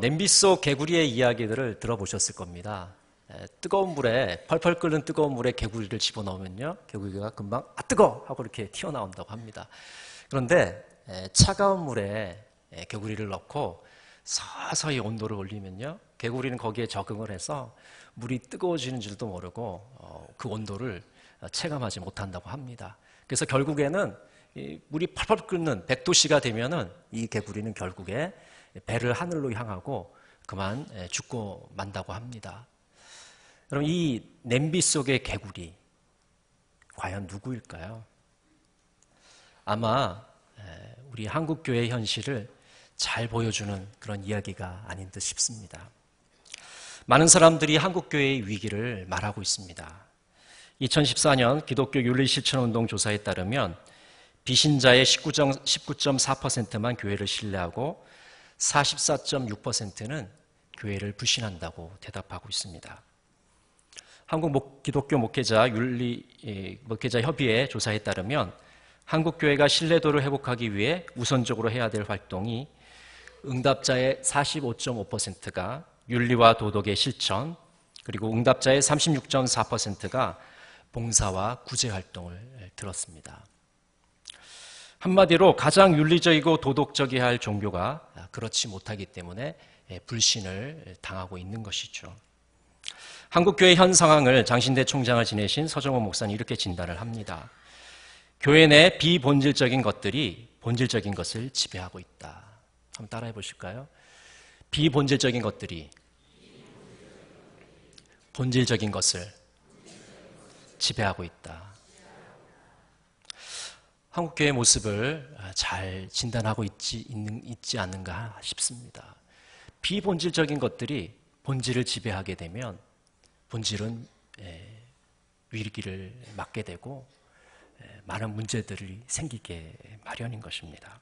냄비 속 개구리의 이야기들을 들어보셨을 겁니다. 뜨거운 물에 펄펄 끓는 뜨거운 물에 개구리를 집어넣으면요, 개구리가 금방 뜨거! 하고 이렇게 튀어나온다고 합니다. 그런데 차가운 물에 개구리를 넣고 서서히 온도를 올리면요, 개구리는 거기에 적응을 해서 물이 뜨거워지는 줄도 모르고 그 온도를 체감하지 못한다고 합니다. 그래서 결국에는 이 물이 펄펄 끓는 100도씨가 되면은 이 개구리는 결국에 배를 하늘로 향하고 그만 죽고 만다고 합니다. 여러분, 이 냄비 속의 개구리 과연 누구일까요? 아마 우리 한국교회의 현실을 잘 보여주는 그런 이야기가 아닌 듯 싶습니다. 많은 사람들이 한국교회의 위기를 말하고 있습니다. 2014년 기독교 윤리실천운동 조사에 따르면 비신자의 19.4%만 교회를 신뢰하고 44.6%는 교회를 불신한다고 대답하고 있습니다. 한국 기독교 목회자 협의회 조사에 따르면 한국교회가 신뢰도를 회복하기 위해 우선적으로 해야 될 활동이 응답자의 45.5%가 윤리와 도덕의 실천, 그리고 응답자의 36.4%가 봉사와 구제 활동을 들었습니다. 한마디로 가장 윤리적이고 도덕적이어야 할 종교가 그렇지 못하기 때문에 불신을 당하고 있는 것이죠. 한국교회 현 상황을 장신대 총장을 지내신 서정호 목사님 이렇게 진단을 합니다. 교회 내 비본질적인 것들이 본질적인 것을 지배하고 있다. 한번 따라해 보실까요? 비본질적인 것들이 본질적인 것을 지배하고 있다. 한국교회의 모습을 잘 진단하고 있지 않는가 싶습니다. 비본질적인 것들이 본질을 지배하게 되면 본질은 위기를 맞게 되고 많은 문제들이 생기게 마련인 것입니다.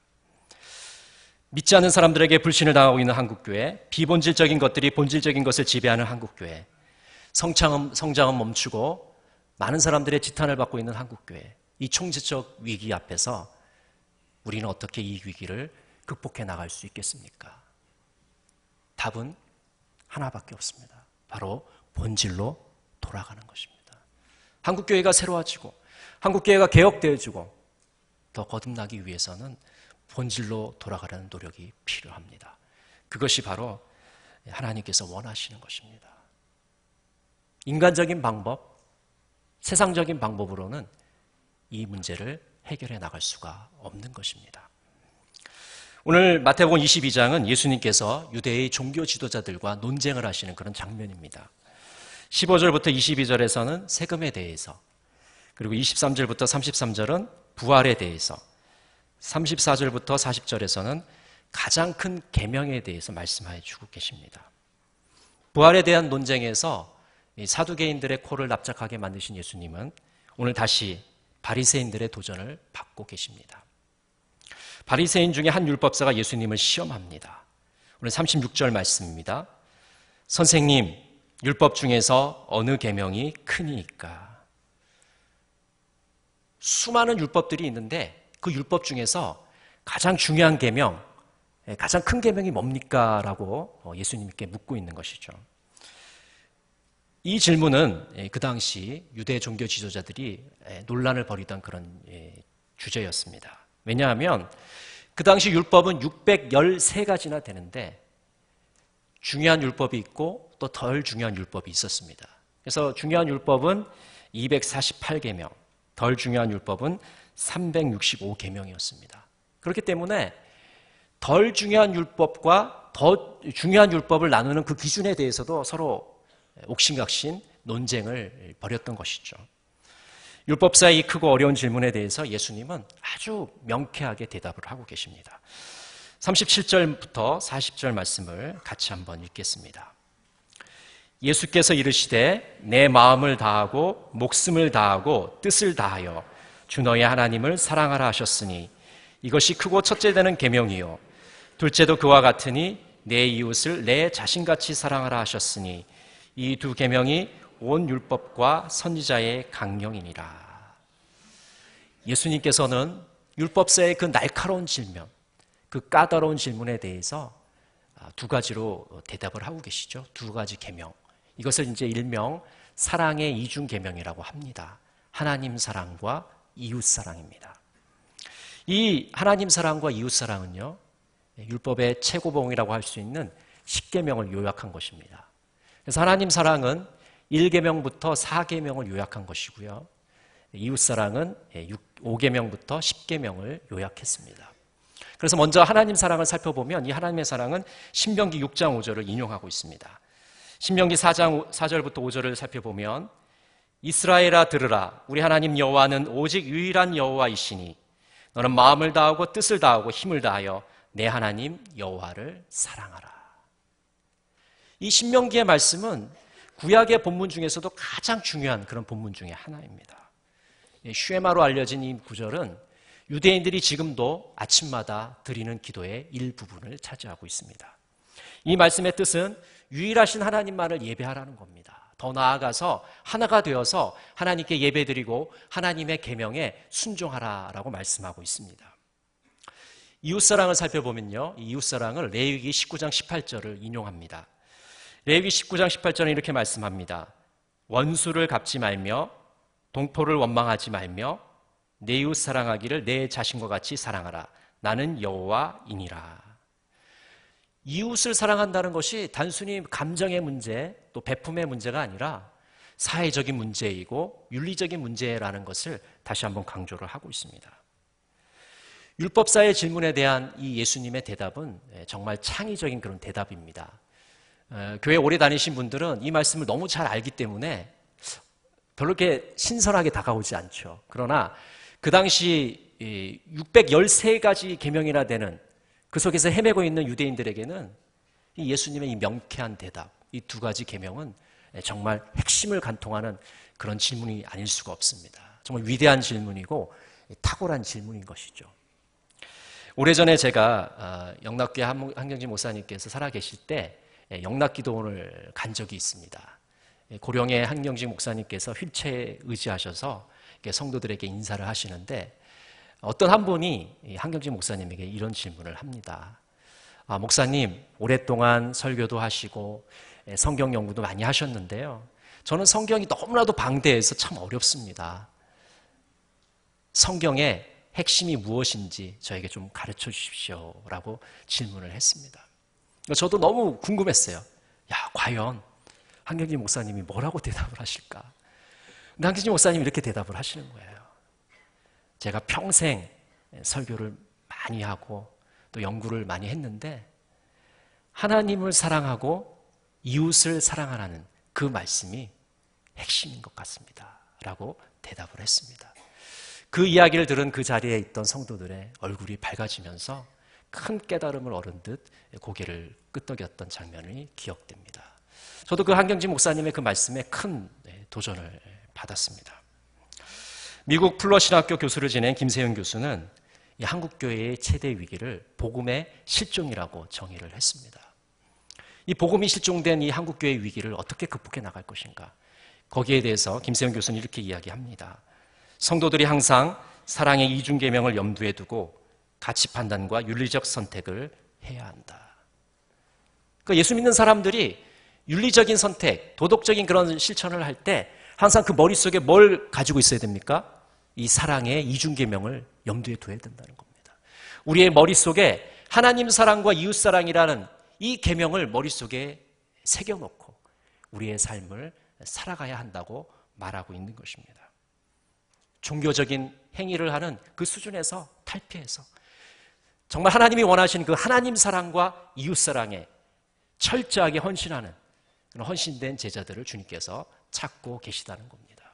믿지 않는 사람들에게 불신을 당하고 있는 한국교회, 비본질적인 것들이 본질적인 것을 지배하는 한국교회, 성장은 멈추고 많은 사람들의 지탄을 받고 있는 한국교회, 이 총체적 위기 앞에서 우리는 어떻게 이 위기를 극복해 나갈 수 있겠습니까? 답은 하나밖에 없습니다. 바로 본질로 돌아가는 것입니다. 한국교회가 새로워지고 한국교회가 개혁되어지고 더 거듭나기 위해서는 본질로 돌아가려는 노력이 필요합니다. 그것이 바로 하나님께서 원하시는 것입니다. 인간적인 방법, 세상적인 방법으로는 이 문제를 해결해 나갈 수가 없는 것입니다. 오늘 마태복음 22장은 예수님께서 유대의 종교 지도자들과 논쟁을 하시는 그런 장면입니다. 15절부터 22절에서는 세금에 대해서, 그리고 23절부터 33절은 부활에 대해서, 34절부터 40절에서는 가장 큰 계명에 대해서 말씀해 주고 계십니다. 부활에 대한 논쟁에서 사두개인들의 코를 납작하게 만드신 예수님은 오늘 다시 바리새인들의 도전을 받고 계십니다. 바리새인 중에 한 율법사가 예수님을 시험합니다. 오늘 36절 말씀입니다. 선생님, 율법 중에서 어느 계명이 크니까? 수많은 율법들이 있는데 그 율법 중에서 가장 중요한 계명, 가장 큰 계명이 뭡니까? 라고 예수님께 묻고 있는 것이죠. 이 질문은 그 당시 유대 종교 지도자들이 논란을 벌이던 그런 주제였습니다. 왜냐하면 그 당시 율법은 613가지나 되는데 중요한 율법이 있고 또 덜 중요한 율법이 있었습니다. 그래서 중요한 율법은 248계명, 덜 중요한 율법은 365계명이었습니다. 그렇기 때문에 덜 중요한 율법과 더 중요한 율법을 나누는 그 기준에 대해서도 서로 옥신각신 논쟁을 벌였던 것이죠. 율법사의 이 크고 어려운 질문에 대해서 예수님은 아주 명쾌하게 대답을 하고 계십니다. 37절부터 40절 말씀을 같이 한번 읽겠습니다. 예수께서 이르시되 내 마음을 다하고 목숨을 다하고 뜻을 다하여 주 너의 하나님을 사랑하라 하셨으니 이것이 크고 첫째 되는 계명이요 둘째도 그와 같으니 내 이웃을 내 자신같이 사랑하라 하셨으니 이 두 계명이 온 율법과 선지자의 강령이니라. 예수님께서는 율법사의 그 날카로운 질문, 그 까다로운 질문에 대해서 두 가지로 대답을 하고 계시죠. 두 가지 계명. 이것을 이제 일명 사랑의 이중 계명이라고 합니다. 하나님 사랑과 이웃 사랑입니다. 이 하나님 사랑과 이웃 사랑은요, 율법의 최고봉이라고 할 수 있는 10계명을 요약한 것입니다. 그래서 하나님 사랑은 1계명부터 4계명을 요약한 것이고요. 이웃 사랑은 5계명부터 10계명을 요약했습니다. 그래서 먼저 하나님 사랑을 살펴보면 이 하나님의 사랑은 신명기 6장 5절을 인용하고 있습니다. 신명기 4장 4절부터 5절을 살펴보면 이스라엘아 들으라 우리 하나님 여호와는 오직 유일한 여호와이시니 너는 마음을 다하고 뜻을 다하고 힘을 다하여 내 하나님 여호와를 사랑하라. 이 신명기의 말씀은 구약의 본문 중에서도 가장 중요한 그런 본문 중에 하나입니다. 쉐마로 알려진 이 구절은 유대인들이 지금도 아침마다 드리는 기도의 일부분을 차지하고 있습니다. 이 말씀의 뜻은 유일하신 하나님만을 예배하라는 겁니다. 더 나아가서 하나가 되어서 하나님께 예배드리고 하나님의 계명에 순종하라라고 말씀하고 있습니다. 이웃사랑을 살펴보면요, 이 이웃사랑을 레위기 19장 18절을 인용합니다. 레위기 19장 18절은 이렇게 말씀합니다. 원수를 갚지 말며 동포를 원망하지 말며 내 이웃 사랑하기를 내 자신과 같이 사랑하라. 나는 여호와이니라. 이웃을 사랑한다는 것이 단순히 감정의 문제 또 베품의 문제가 아니라 사회적인 문제이고 윤리적인 문제라는 것을 다시 한번 강조를 하고 있습니다. 율법사의 질문에 대한 이 예수님의 대답은 정말 창의적인 그런 대답입니다. 교회 오래 다니신 분들은 이 말씀을 너무 잘 알기 때문에 별로 이렇게 신선하게 다가오지 않죠. 그러나 그 당시 613가지 계명이나 되는 그 속에서 헤매고 있는 유대인들에게는 이 예수님의 이 명쾌한 대답, 이 두 가지 계명은 정말 핵심을 간통하는 그런 질문이 아닐 수가 없습니다. 정말 위대한 질문이고 탁월한 질문인 것이죠. 오래전에 제가 영락교회 한경진 목사님께서 살아계실 때 영락기도원을 간 적이 있습니다. 고령의 한경진 목사님께서 휠체어에 의지하셔서 성도들에게 인사를 하시는데 어떤 한 분이 한경진 목사님에게 이런 질문을 합니다. 목사님, 오랫동안 설교도 하시고 성경 연구도 많이 하셨는데요. 저는 성경이 너무나도 방대해서 참 어렵습니다. 성경의 핵심이 무엇인지 저에게 좀 가르쳐 주십시오 라고 질문을 했습니다. 저도 너무 궁금했어요. 과연 한경진 목사님이 뭐라고 대답을 하실까? 근데 한경진 목사님이 이렇게 대답을 하시는 거예요. 제가 평생 설교를 많이 하고 또 연구를 많이 했는데 하나님을 사랑하고 이웃을 사랑하라는 그 말씀이 핵심인 것 같습니다 라고 대답을 했습니다. 그 이야기를 들은 그 자리에 있던 성도들의 얼굴이 밝아지면서 큰 깨달음을 얻은 듯 고개를 끄덕였던 장면이 기억됩니다. 저도 그 한경진 목사님의 그 말씀에 큰 도전을 받았습니다. 미국 플러 신학교 교수를 지낸 김세윤 교수는 이 한국교회의 최대 위기를 복음의 실종이라고 정의를 했습니다. 이 복음이 실종된 이 한국교회의 위기를 어떻게 극복해 나갈 것인가? 거기에 대해서 김세윤 교수는 이렇게 이야기합니다. 성도들이 항상 사랑의 이중계명을 염두에 두고 가치 판단과 윤리적 선택을 해야 한다. 그러니까 예수 믿는 사람들이 윤리적인 선택, 도덕적인 그런 실천을 할 때 항상 그 머릿속에 뭘 가지고 있어야 됩니까? 이 사랑의 이중계명을 염두에 둬야 된다는 겁니다. 우리의 머릿속에 하나님 사랑과 이웃 사랑이라는 이 계명을 머릿속에 새겨놓고 우리의 삶을 살아가야 한다고 말하고 있는 것입니다. 종교적인 행위를 하는 그 수준에서 탈피해서 정말 하나님이 원하시는 그 하나님 사랑과 이웃 사랑에 철저하게 헌신하는 그런 헌신된 제자들을 주님께서 찾고 계시다는 겁니다.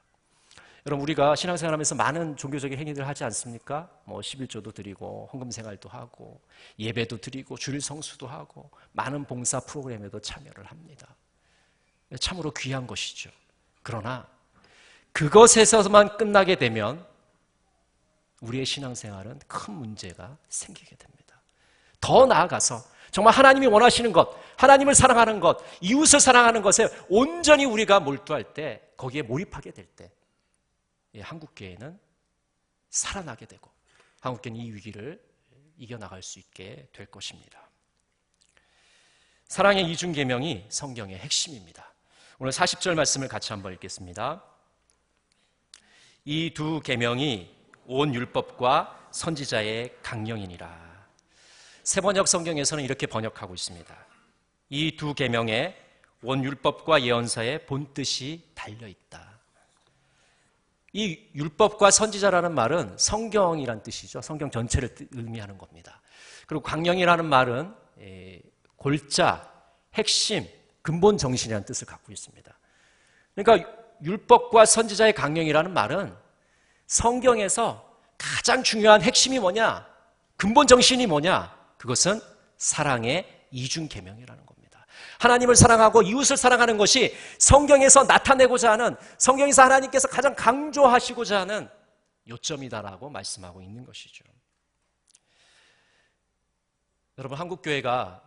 여러분, 우리가 신앙생활하면서 많은 종교적인 행위들을 하지 않습니까? 11조도 드리고 헌금생활도 하고 예배도 드리고 주일 성수도 하고 많은 봉사 프로그램에도 참여를 합니다. 참으로 귀한 것이죠. 그러나 그것에서만 끝나게 되면 우리의 신앙생활은 큰 문제가 생기게 됩니다. 더 나아가서 정말 하나님이 원하시는 것, 하나님을 사랑하는 것, 이웃을 사랑하는 것에 온전히 우리가 몰두할 때, 거기에 몰입하게 될 때 한국교회는 살아나게 되고 한국교회는 이 위기를 이겨나갈 수 있게 될 것입니다. 사랑의 이중 계명이 성경의 핵심입니다. 오늘 40절 말씀을 같이 한번 읽겠습니다. 이 두 계명이 온 율법과 선지자의 강령이니라. 세번역 성경에서는 이렇게 번역하고 있습니다. 이 두 계명에 온 율법과 예언서의 본뜻이 달려있다. 이 율법과 선지자라는 말은 성경이란 뜻이죠. 성경 전체를 의미하는 겁니다. 그리고 강령이라는 말은 골자, 핵심, 근본 정신이라는 뜻을 갖고 있습니다. 그러니까 율법과 선지자의 강령이라는 말은 성경에서 가장 중요한 핵심이 뭐냐? 근본 정신이 뭐냐? 그것은 사랑의 이중 계명이라는 겁니다. 하나님을 사랑하고 이웃을 사랑하는 것이 성경에서 나타내고자 하는, 성경에서 하나님께서 가장 강조하시고자 하는 요점이다라고 말씀하고 있는 것이죠. 여러분, 한국교회가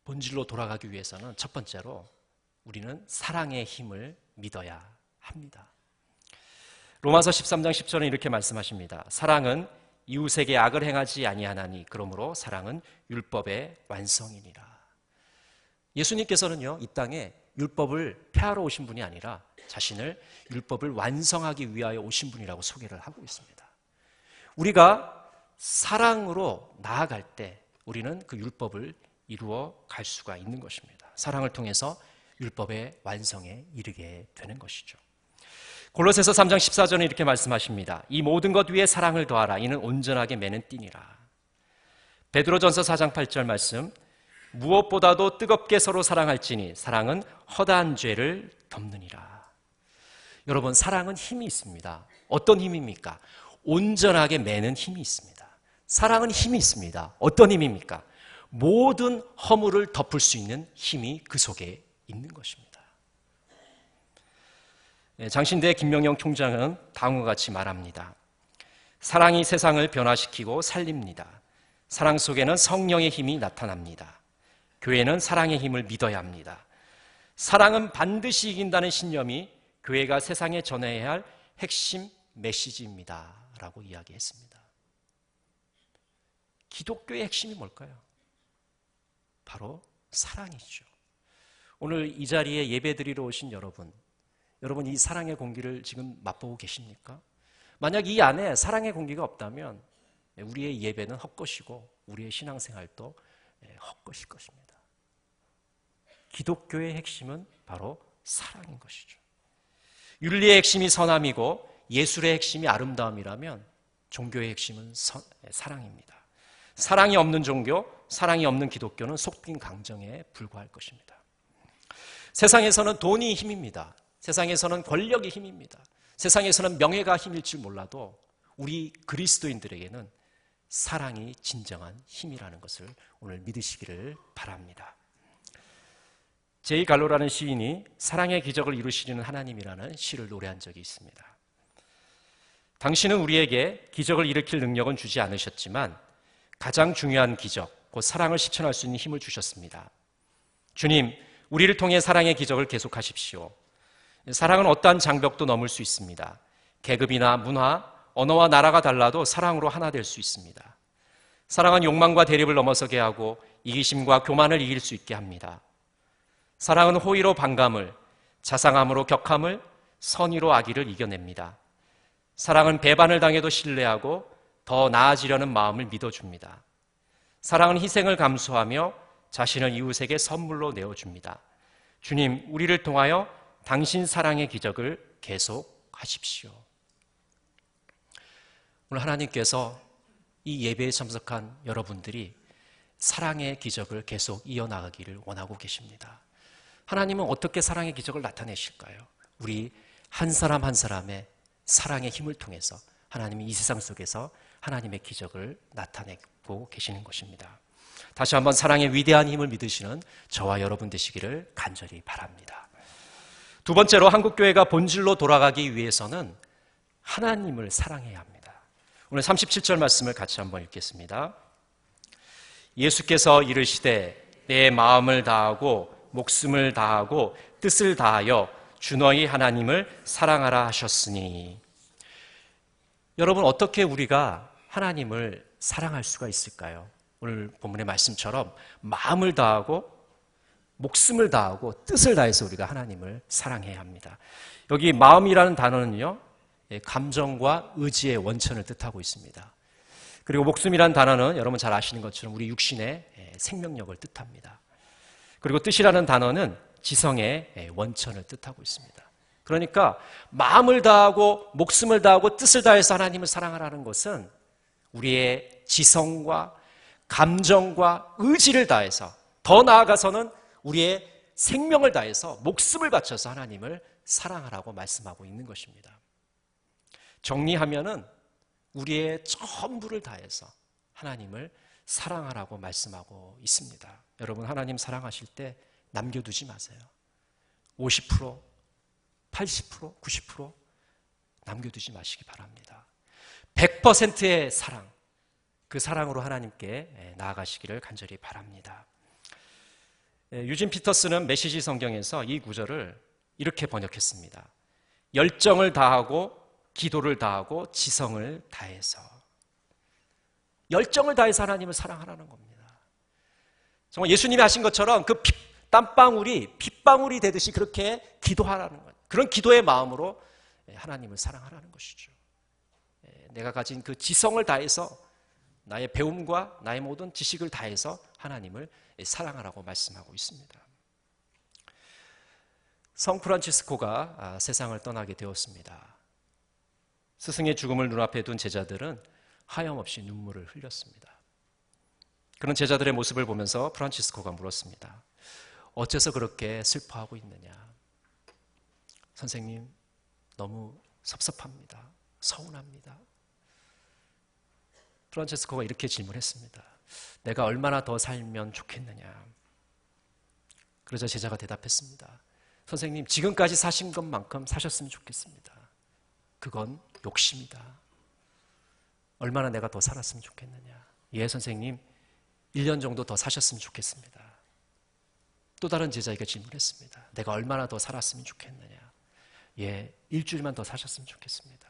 본질로 돌아가기 위해서는 첫 번째로 우리는 사랑의 힘을 믿어야 합니다. 로마서 13장 10절은 이렇게 말씀하십니다. 사랑은 이웃에게 악을 행하지 아니하나니 그러므로 사랑은 율법의 완성이니라. 예수님께서는요, 이 땅에 율법을 폐하러 오신 분이 아니라 자신을 율법을 완성하기 위하여 오신 분이라고 소개를 하고 있습니다. 우리가 사랑으로 나아갈 때 우리는 그 율법을 이루어 갈 수가 있는 것입니다. 사랑을 통해서 율법의 완성에 이르게 되는 것이죠. 골로새서 3장 14절은 이렇게 말씀하십니다. 이 모든 것 위에 사랑을 더하라. 이는 온전하게 매는 띠니라. 베드로전서 4장 8절 말씀. 무엇보다도 뜨겁게 서로 사랑할지니 사랑은 허다한 죄를 덮느니라. 여러분, 사랑은 힘이 있습니다. 어떤 힘입니까? 온전하게 매는 힘이 있습니다. 사랑은 힘이 있습니다. 어떤 힘입니까? 모든 허물을 덮을 수 있는 힘이 그 속에 있는 것입니다. 장신대 김명영 총장은 다음과 같이 말합니다. 사랑이 세상을 변화시키고 살립니다. 사랑 속에는 성령의 힘이 나타납니다. 교회는 사랑의 힘을 믿어야 합니다. 사랑은 반드시 이긴다는 신념이 교회가 세상에 전해야 할 핵심 메시지입니다. 라고 이야기했습니다. 기독교의 핵심이 뭘까요? 바로 사랑이죠. 오늘 이 자리에 예배드리러 오신 여러분 이 사랑의 공기를 지금 맛보고 계십니까? 만약 이 안에 사랑의 공기가 없다면 우리의 예배는 헛것이고 우리의 신앙생활도 헛것일 것입니다. 기독교의 핵심은 바로 사랑인 것이죠. 윤리의 핵심이 선함이고 예술의 핵심이 아름다움이라면 종교의 핵심은 사랑입니다. 사랑이 없는 종교, 사랑이 없는 기독교는 속빈 강정에 불과할 것입니다. 세상에서는 돈이 힘입니다. 세상에서는 권력이 힘입니다. 세상에서는 명예가 힘일지 몰라도 우리 그리스도인들에게는 사랑이 진정한 힘이라는 것을 오늘 믿으시기를 바랍니다. 제이 갈로라는 시인이 사랑의 기적을 이루시는 하나님이라는 시를 노래한 적이 있습니다. 당신은 우리에게 기적을 일으킬 능력은 주지 않으셨지만 가장 중요한 기적, 곧 사랑을 실천할 수 있는 힘을 주셨습니다. 주님, 우리를 통해 사랑의 기적을 계속하십시오. 사랑은 어떠한 장벽도 넘을 수 있습니다. 계급이나 문화, 언어와 나라가 달라도 사랑으로 하나 될 수 있습니다. 사랑은 욕망과 대립을 넘어서게 하고 이기심과 교만을 이길 수 있게 합니다. 사랑은 호의로 반감을, 자상함으로 격함을, 선의로 악의를 이겨냅니다. 사랑은 배반을 당해도 신뢰하고 더 나아지려는 마음을 믿어줍니다. 사랑은 희생을 감수하며 자신을 이웃에게 선물로 내어줍니다. 주님, 우리를 통하여 당신 사랑의 기적을 계속하십시오. 오늘 하나님께서 이 예배에 참석한 여러분들이 사랑의 기적을 계속 이어나가기를 원하고 계십니다. 하나님은 어떻게 사랑의 기적을 나타내실까요? 우리 한 사람 한 사람의 사랑의 힘을 통해서 하나님이 이 세상 속에서 하나님의 기적을 나타내고 계시는 것입니다. 다시 한번 사랑의 위대한 힘을 믿으시는 저와 여러분 되시기를 간절히 바랍니다. 두 번째로 한국교회가 본질로 돌아가기 위해서는 하나님을 사랑해야 합니다. 오늘 37절 말씀을 같이 한번 읽겠습니다. 예수께서 이르시되 내 마음을 다하고 목숨을 다하고 뜻을 다하여 주 너희 하나님을 사랑하라 하셨으니. 여러분, 어떻게 우리가 하나님을 사랑할 수가 있을까요? 오늘 본문의 말씀처럼 마음을 다하고 목숨을 다하고 뜻을 다해서 우리가 하나님을 사랑해야 합니다. 여기 마음이라는 단어는요, 감정과 의지의 원천을 뜻하고 있습니다. 그리고 목숨이라는 단어는 여러분 잘 아시는 것처럼 우리 육신의 생명력을 뜻합니다. 그리고 뜻이라는 단어는 지성의 원천을 뜻하고 있습니다. 그러니까 마음을 다하고 목숨을 다하고 뜻을 다해서 하나님을 사랑하라는 것은 우리의 지성과 감정과 의지를 다해서, 더 나아가서는 우리의 생명을 다해서 목숨을 바쳐서 하나님을 사랑하라고 말씀하고 있는 것입니다. 정리하면은 우리의 전부를 다해서 하나님을 사랑하라고 말씀하고 있습니다. 여러분, 하나님 사랑하실 때 남겨두지 마세요. 50%, 80%, 90% 남겨두지 마시기 바랍니다. 100%의 사랑, 그 사랑으로 하나님께 나아가시기를 간절히 바랍니다. 유진 피터스는 메시지 성경에서 이 구절을 이렇게 번역했습니다. 열정을 다하고 기도를 다하고 지성을 다해서. 열정을 다해서 하나님을 사랑하라는 겁니다. 정말 예수님이 하신 것처럼 그 땀방울이 핏방울이 되듯이 그렇게 기도하라는 거예요. 그런 기도의 마음으로 하나님을 사랑하라는 것이죠. 내가 가진 그 지성을 다해서, 나의 배움과 나의 모든 지식을 다해서 하나님을 사랑하라고 말씀하고 있습니다. 성 프란치스코가 세상을 떠나게 되었습니다. 스승의 죽음을 눈앞에 둔 제자들은 하염없이 눈물을 흘렸습니다. 그런 제자들의 모습을 보면서 프란치스코가 물었습니다. 어째서 그렇게 슬퍼하고 있느냐? 선생님, 너무 섭섭합니다. 서운합니다. 프란치스코가 이렇게 질문했습니다. 내가 얼마나 더 살면 좋겠느냐? 그러자 제자가 대답했습니다. 선생님, 지금까지 사신 것만큼 사셨으면 좋겠습니다. 그건 욕심이다. 얼마나 내가 더 살았으면 좋겠느냐? 예, 선생님, 1년 정도 더 사셨으면 좋겠습니다. 또 다른 제자에게 질문했습니다. 내가 얼마나 더 살았으면 좋겠느냐? 예, 일주일만 더 사셨으면 좋겠습니다.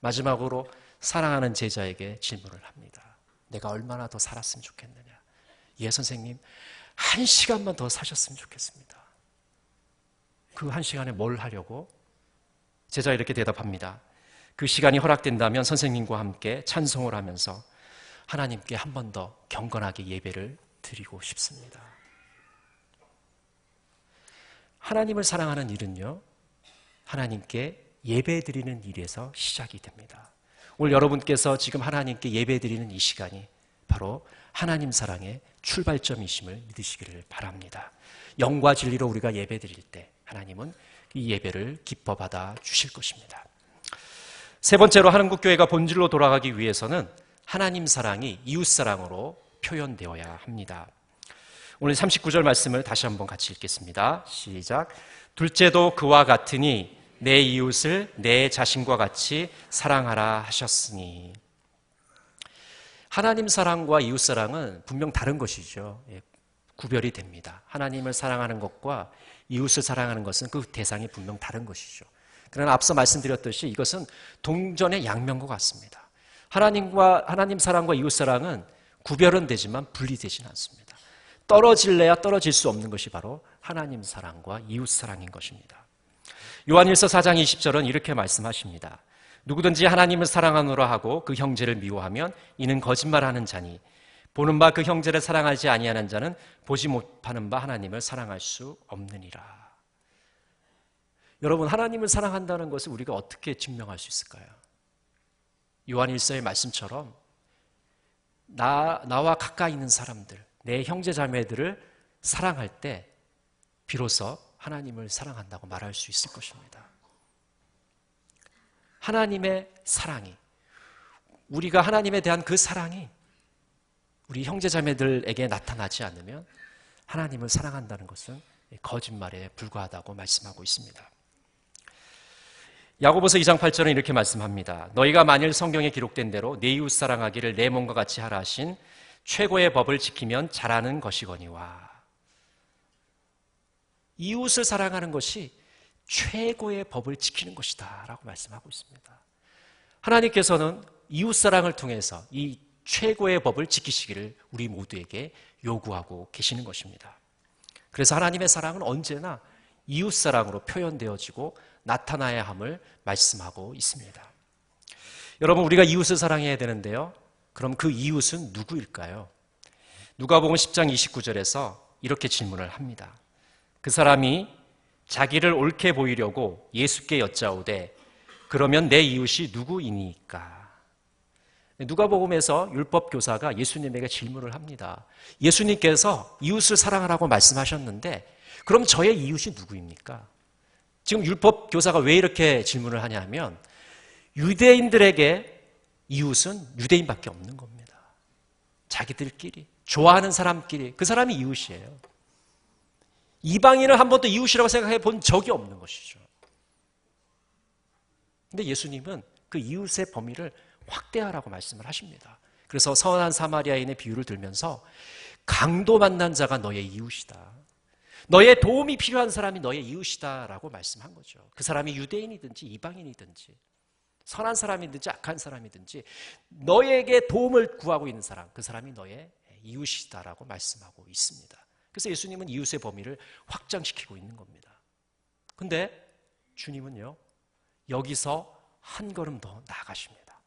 마지막으로 사랑하는 제자에게 질문을 합니다. 내가 얼마나 더 살았으면 좋겠느냐? 예, 선생님, 1시간만 더 사셨으면 좋겠습니다. 그 1시간에 뭘 하려고? 제자가 이렇게 대답합니다. 그 시간이 허락된다면 선생님과 함께 찬송을 하면서 하나님께 한 번 더 경건하게 예배를 드리고 싶습니다. 하나님을 사랑하는 일은요, 하나님께 예배 드리는 일에서 시작이 됩니다. 오늘 여러분께서 지금 하나님께 예배 드리는 이 시간이 바로 하나님 사랑의 출발점이심을 믿으시기를 바랍니다. 영과 진리로 우리가 예배 드릴 때 하나님은 이 예배를 기뻐 받아 주실 것입니다. 세 번째로 한국교회가 본질로 돌아가기 위해서는 하나님 사랑이 이웃 사랑으로 표현되어야 합니다. 오늘 39절 말씀을 다시 한번 같이 읽겠습니다. 시작. 둘째도 그와 같으니 내 이웃을 내 자신과 같이 사랑하라 하셨으니. 하나님 사랑과 이웃 사랑은 분명 다른 것이죠. 구별이 됩니다. 하나님을 사랑하는 것과 이웃을 사랑하는 것은 그 대상이 분명 다른 것이죠. 그러나 앞서 말씀드렸듯이 이것은 동전의 양면과 같습니다. 하나님 사랑과 이웃 사랑은 구별은 되지만 분리되지는 않습니다. 떨어질래야 떨어질 수 없는 것이 바로 하나님 사랑과 이웃 사랑인 것입니다. 요한일서 4장 20절은 이렇게 말씀하십니다. 누구든지 하나님을 사랑하노라 하고 그 형제를 미워하면 이는 거짓말하는 자니 보는 바 그 형제를 사랑하지 아니하는 자는 보지 못하는 바 하나님을 사랑할 수 없느니라. 여러분, 하나님을 사랑한다는 것을 우리가 어떻게 증명할 수 있을까요? 요한일서의 말씀처럼 나와 가까이 있는 사람들, 내 형제 자매들을 사랑할 때 비로소 하나님을 사랑한다고 말할 수 있을 것입니다. 하나님의 사랑이, 우리가 하나님에 대한 그 사랑이 우리 형제 자매들에게 나타나지 않으면 하나님을 사랑한다는 것은 거짓말에 불과하다고 말씀하고 있습니다. 야고보서 2장 8절은 이렇게 말씀합니다. 너희가 만일 성경에 기록된 대로 내 이웃 사랑하기를 내 몸과 같이 하라 하신 최고의 법을 지키면 잘하는 것이거니와. 이웃을 사랑하는 것이 최고의 법을 지키는 것이다 라고 말씀하고 있습니다. 하나님께서는 이웃 사랑을 통해서 이 최고의 법을 지키시기를 우리 모두에게 요구하고 계시는 것입니다. 그래서 하나님의 사랑은 언제나 이웃사랑으로 표현되어지고 나타나야 함을 말씀하고 있습니다. 여러분, 우리가 이웃을 사랑해야 되는데요. 그럼 그 이웃은 누구일까요? 누가복음 10장 29절에서 이렇게 질문을 합니다. 그 사람이 자기를 옳게 보이려고 예수께 여짜오되 그러면 내 이웃이 누구이니까? 누가복음에서 율법교사가 예수님에게 질문을 합니다. 예수님께서 이웃을 사랑하라고 말씀하셨는데 그럼 저의 이웃이 누구입니까? 지금 율법교사가 왜 이렇게 질문을 하냐면 유대인들에게 이웃은 유대인밖에 없는 겁니다. 자기들끼리 좋아하는 사람끼리 그 사람이 이웃이에요. 이방인을 한 번도 이웃이라고 생각해 본 적이 없는 것이죠. 근데 예수님은 그 이웃의 범위를 확대하라고 말씀을 하십니다. 그래서 선한 사마리아인의 비유를 들면서 강도 만난 자가 너의 이웃이다. 너의 도움이 필요한 사람이 너의 이웃이다라고 말씀한 거죠. 그 사람이 유대인이든지 이방인이든지 선한 사람이든지 악한 사람이든지 너에게 도움을 구하고 있는 사람, 그 사람이 너의 이웃이다라고 말씀하고 있습니다. 그래서 예수님은 이웃의 범위를 확장시키고 있는 겁니다. 근데 주님은요, 여기서 한 걸음 더 나아가십니다.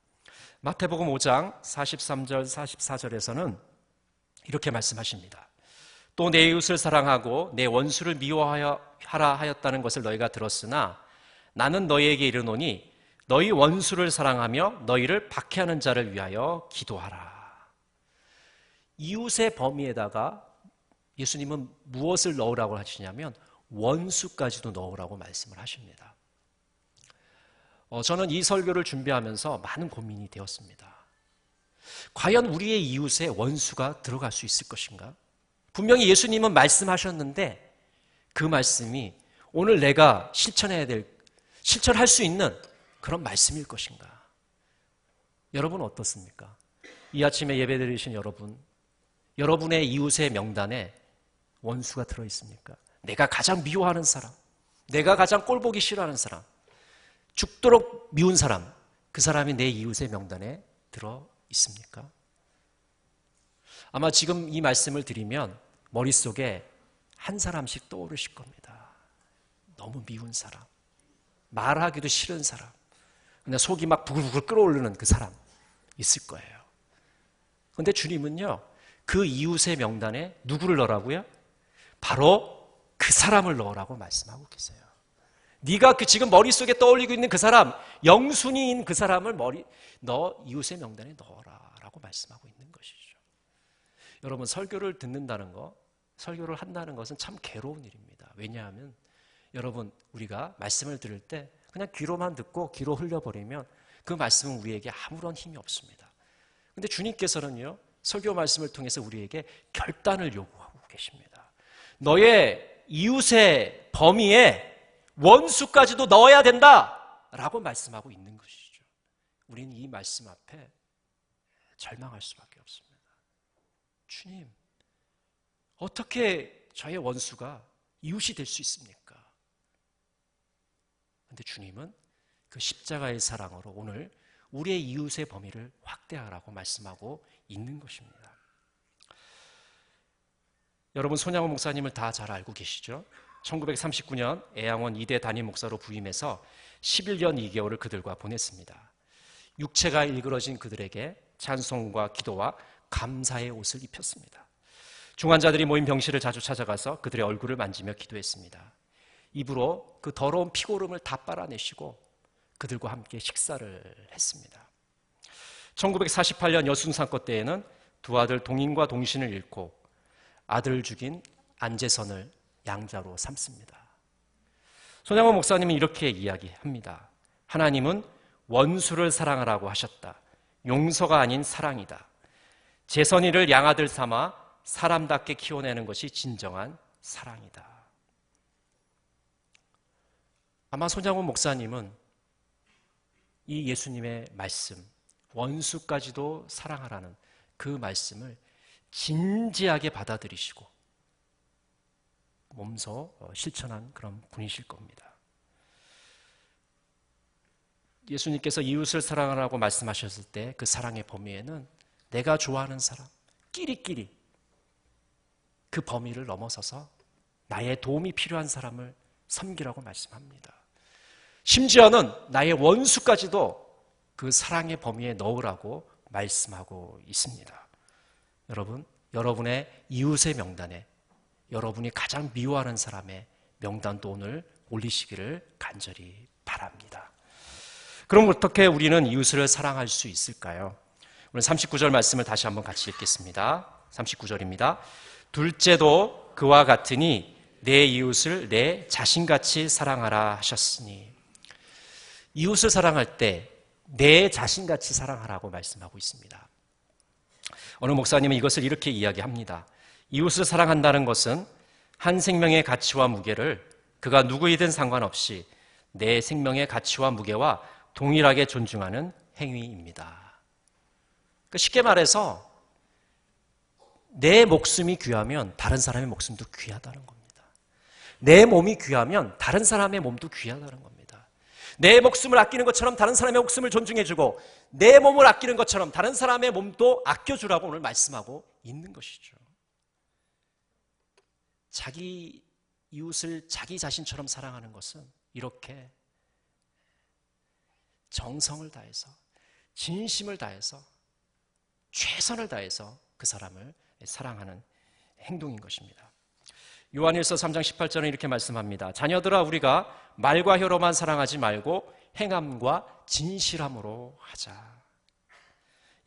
마태복음 5장 43절 44절에서는 이렇게 말씀하십니다. 또 내 이웃을 사랑하고 내 원수를 미워하라 하였다는 것을 너희가 들었으나 나는 너희에게 이르노니 너희 원수를 사랑하며 너희를 박해하는 자를 위하여 기도하라. 이웃의 범위에다가 예수님은 무엇을 넣으라고 하시냐면 원수까지도 넣으라고 말씀을 하십니다. 저는 이 설교를 준비하면서 많은 고민이 되었습니다. 과연 우리의 이웃에 원수가 들어갈 수 있을 것인가? 분명히 예수님은 말씀하셨는데 그 말씀이 오늘 내가 실천할 수 있는 그런 말씀일 것인가? 여러분 어떻습니까? 이 아침에 예배드리신 여러분의 이웃의 명단에 원수가 들어있습니까? 내가 가장 미워하는 사람, 내가 가장 꼴보기 싫어하는 사람, 죽도록 미운 사람, 그 사람이 내 이웃의 명단에 들어 있습니까? 아마 지금 이 말씀을 드리면 머릿속에 한 사람씩 떠오르실 겁니다. 너무 미운 사람, 말하기도 싫은 사람, 그냥 속이 막 부글부글 끓어오르는 그 사람 있을 거예요. 그런데 주님은요, 그 이웃의 명단에 누구를 넣으라고요? 바로 그 사람을 넣으라고 말씀하고 계세요. 네가 지금 머릿속에 떠올리고 있는 그 사람, 영순이인 그 사람을 너 이웃의 명단에 넣어라라고 말씀하고 있는 것이죠. 여러분, 설교를 듣는다는 거, 설교를 한다는 것은 참 괴로운 일입니다. 왜냐하면 여러분, 우리가 말씀을 들을 때 그냥 귀로만 듣고 귀로 흘려버리면 그 말씀은 우리에게 아무런 힘이 없습니다. 그런데 주님께서는요, 설교 말씀을 통해서 우리에게 결단을 요구하고 계십니다. 너의 이웃의 범위에 원수까지도 넣어야 된다라고 말씀하고 있는 것이죠. 우리는 이 말씀 앞에 절망할 수밖에 없습니다. 주님, 어떻게 저의 원수가 이웃이 될 수 있습니까? 그런데 주님은 그 십자가의 사랑으로 오늘 우리의 이웃의 범위를 확대하라고 말씀하고 있는 것입니다. 여러분, 손양호 목사님을 다 잘 알고 계시죠? 1939년 애양원 2대 담임 목사로 부임해서 11년 2개월을 그들과 보냈습니다. 육체가 일그러진 그들에게 찬송과 기도와 감사의 옷을 입혔습니다. 중환자들이 모인 병실을 자주 찾아가서 그들의 얼굴을 만지며 기도했습니다. 입으로 그 더러운 피고름을 다 빨아내시고 그들과 함께 식사를 했습니다. 1948년 여순상권 때에는 두 아들 동인과 동신을 잃고 아들을 죽인 안재선을 양자로 삼습니다. 손양호 목사님은 이렇게 이야기합니다. 하나님은 원수를 사랑하라고 하셨다. 용서가 아닌 사랑이다. 재선이를 양아들 삼아 사람답게 키워내는 것이 진정한 사랑이다. 아마 손양호 목사님은 이 예수님의 말씀, 원수까지도 사랑하라는 그 말씀을 진지하게 받아들이시고 몸소 실천한 그런 분이실 겁니다. 예수님께서 이웃을 사랑하라고 말씀하셨을 때 그 사랑의 범위에는 내가 좋아하는 사람, 끼리끼리 그 범위를 넘어서서 나의 도움이 필요한 사람을 섬기라고 말씀합니다. 심지어는 나의 원수까지도 그 사랑의 범위에 넣으라고 말씀하고 있습니다. 여러분, 여러분의 이웃의 명단에 여러분이 가장 미워하는 사람의 명단도 오늘 올리시기를 간절히 바랍니다. 그럼 어떻게 우리는 이웃을 사랑할 수 있을까요? 오늘 39절 말씀을 다시 한번 같이 읽겠습니다. 39절입니다. 둘째도 그와 같으니 내 이웃을 내 자신같이 사랑하라 하셨으니, 이웃을 사랑할 때 내 자신같이 사랑하라고 말씀하고 있습니다. 어느 목사님은 이것을 이렇게 이야기합니다. 이웃을 사랑한다는 것은 한 생명의 가치와 무게를 그가 누구이든 상관없이 내 생명의 가치와 무게와 동일하게 존중하는 행위입니다. 쉽게 말해서 내 목숨이 귀하면 다른 사람의 목숨도 귀하다는 겁니다. 내 몸이 귀하면 다른 사람의 몸도 귀하다는 겁니다. 내 목숨을 아끼는 것처럼 다른 사람의 목숨을 존중해주고 내 몸을 아끼는 것처럼 다른 사람의 몸도 아껴주라고 오늘 말씀하고 있는 것이죠. 자기 이웃을 자기 자신처럼 사랑하는 것은 이렇게 정성을 다해서, 진심을 다해서, 최선을 다해서 그 사람을 사랑하는 행동인 것입니다. 요한일서 3장 18절은 이렇게 말씀합니다. 자녀들아, 우리가 말과 혀로만 사랑하지 말고 행함과 진실함으로 하자.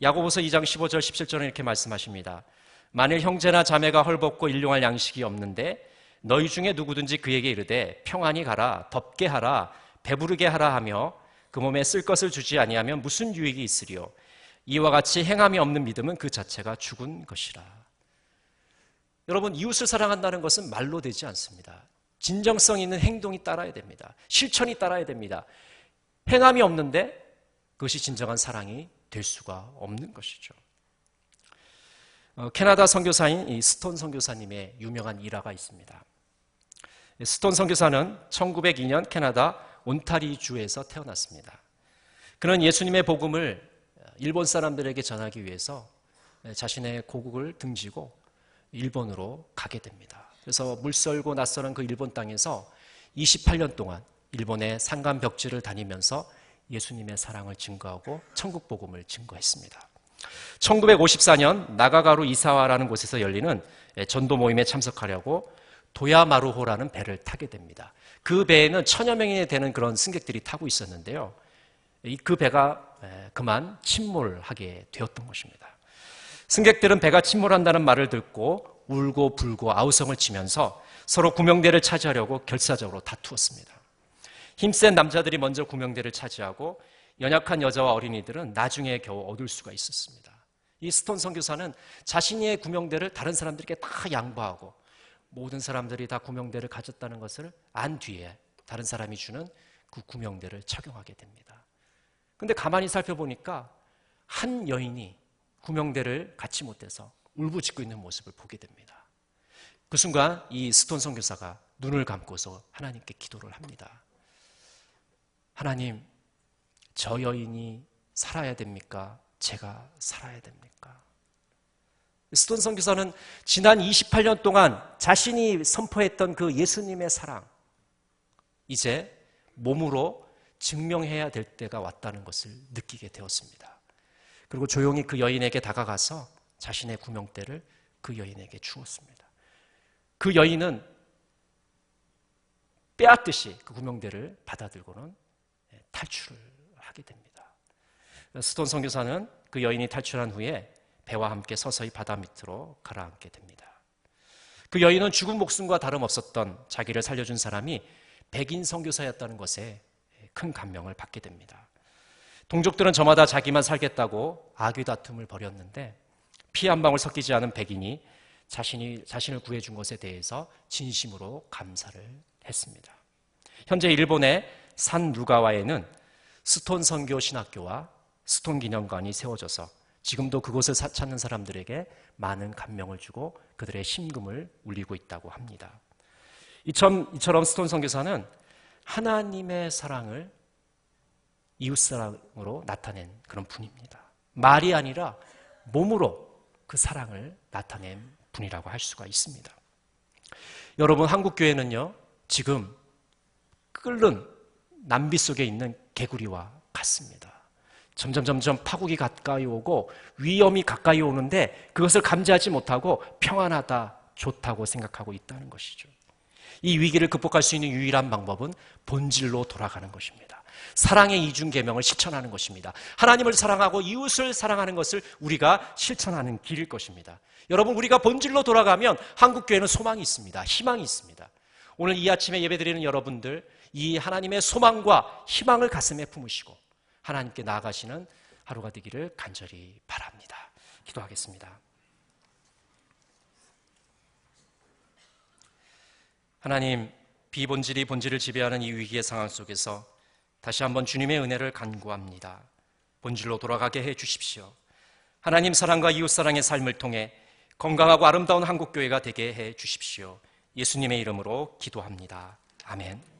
야고보서 2장 15절 17절은 이렇게 말씀하십니다. 만일 형제나 자매가 헐벗고 일용할 양식이 없는데 너희 중에 누구든지 그에게 이르되 평안히 가라, 덥게 하라, 배부르게 하라 하며 그 몸에 쓸 것을 주지 아니하면 무슨 유익이 있으리요? 이와 같이 행함이 없는 믿음은 그 자체가 죽은 것이라. 여러분, 이웃을 사랑한다는 것은 말로 되지 않습니다. 진정성 있는 행동이 따라야 됩니다. 실천이 따라야 됩니다. 행함이 없는데 그것이 진정한 사랑이 될 수가 없는 것이죠. 캐나다 선교사인 이 스톤 선교사님의 유명한 일화가 있습니다. 스톤 선교사는 1902년 캐나다 온타리주에서 태어났습니다. 그는 예수님의 복음을 일본 사람들에게 전하기 위해서 자신의 고국을 등지고 일본으로 가게 됩니다. 그래서 물썰고 낯설은 그 일본 땅에서 28년 동안 일본의 산간 벽지를 다니면서 예수님의 사랑을 증거하고 천국 복음을 증거했습니다. 1954년 나가가루 이사와라는 곳에서 열리는 전도 모임에 참석하려고 도야마루호라는 배를 타게 됩니다. 그 배에는 1000여 명이 되는 그런 승객들이 타고 있었는데요. 그 배가 그만 침몰하게 되었던 것입니다. 승객들은 배가 침몰한다는 말을 듣고 울고 불고 아우성을 치면서 서로 구명대를 차지하려고 결사적으로 다투었습니다. 힘센 남자들이 먼저 구명대를 차지하고 연약한 여자와 어린이들은 나중에 겨우 얻을 수가 있었습니다. 이 스톤 선교사는 자신의 구명대를 다른 사람들에게 다 양보하고 모든 사람들이 다 구명대를 가졌다는 것을 안 뒤에 다른 사람이 주는 그 구명대를 착용하게 됩니다. 그런데 가만히 살펴보니까 한 여인이 구명대를 갖지 못해서 울부짖고 있는 모습을 보게 됩니다. 그 순간 이 스톤 선교사가 눈을 감고서 하나님께 기도를 합니다. 하나님, 저 여인이 살아야 됩니까? 제가 살아야 됩니까? 스톤 선교사는 지난 28년 동안 자신이 선포했던 그 예수님의 사랑, 이제 몸으로 증명해야 될 때가 왔다는 것을 느끼게 되었습니다. 그리고 조용히 그 여인에게 다가가서 자신의 구명대를 그 여인에게 주었습니다. 그 여인은 빼앗듯이 그 구명대를 받아들고는 탈출을 하게 됩니다. 스톤 선교사는 그 여인이 탈출한 후에 배와 함께 서서히 바다 밑으로 가라앉게 됩니다. 그 여인은 죽은 목숨과 다름없었던 자기를 살려준 사람이 백인 선교사였다는 것에 큰 감명을 받게 됩니다. 동족들은 저마다 자기만 살겠다고 아귀다툼을 벌였는데 피 한 방울 섞이지 않은 백인이 자신을 구해준 것에 대해서 진심으로 감사를 했습니다. 현재 일본의 산 누가와에는 스톤 선교 신학교와 스톤 기념관이 세워져서 지금도 그곳을 찾는 사람들에게 많은 감명을 주고 그들의 심금을 울리고 있다고 합니다. 이처럼 스톤 선교사는 하나님의 사랑을 이웃사랑으로 나타낸 그런 분입니다. 말이 아니라 몸으로 그 사랑을 나타낸 분이라고 할 수가 있습니다. 여러분, 한국교회는요, 지금 끓는 난비 속에 있는 개구리와 같습니다. 점점 파국이 가까이 오고 위험이 가까이 오는데 그것을 감지하지 못하고 평안하다, 좋다고 생각하고 있다는 것이죠. 이 위기를 극복할 수 있는 유일한 방법은 본질로 돌아가는 것입니다. 사랑의 이중계명을 실천하는 것입니다. 하나님을 사랑하고 이웃을 사랑하는 것을 우리가 실천하는 길일 것입니다. 여러분, 우리가 본질로 돌아가면 한국교회는 소망이 있습니다. 희망이 있습니다. 오늘 이 아침에 예배드리는 여러분들, 이 하나님의 소망과 희망을 가슴에 품으시고 하나님께 나아가시는 하루가 되기를 간절히 바랍니다. 기도하겠습니다. 하나님, 비본질이 본질을 지배하는 이 위기의 상황 속에서 다시 한번 주님의 은혜를 간구합니다. 본질로 돌아가게 해 주십시오. 하나님 사랑과 이웃사랑의 삶을 통해 건강하고 아름다운 한국교회가 되게 해 주십시오. 예수님의 이름으로 기도합니다. 아멘.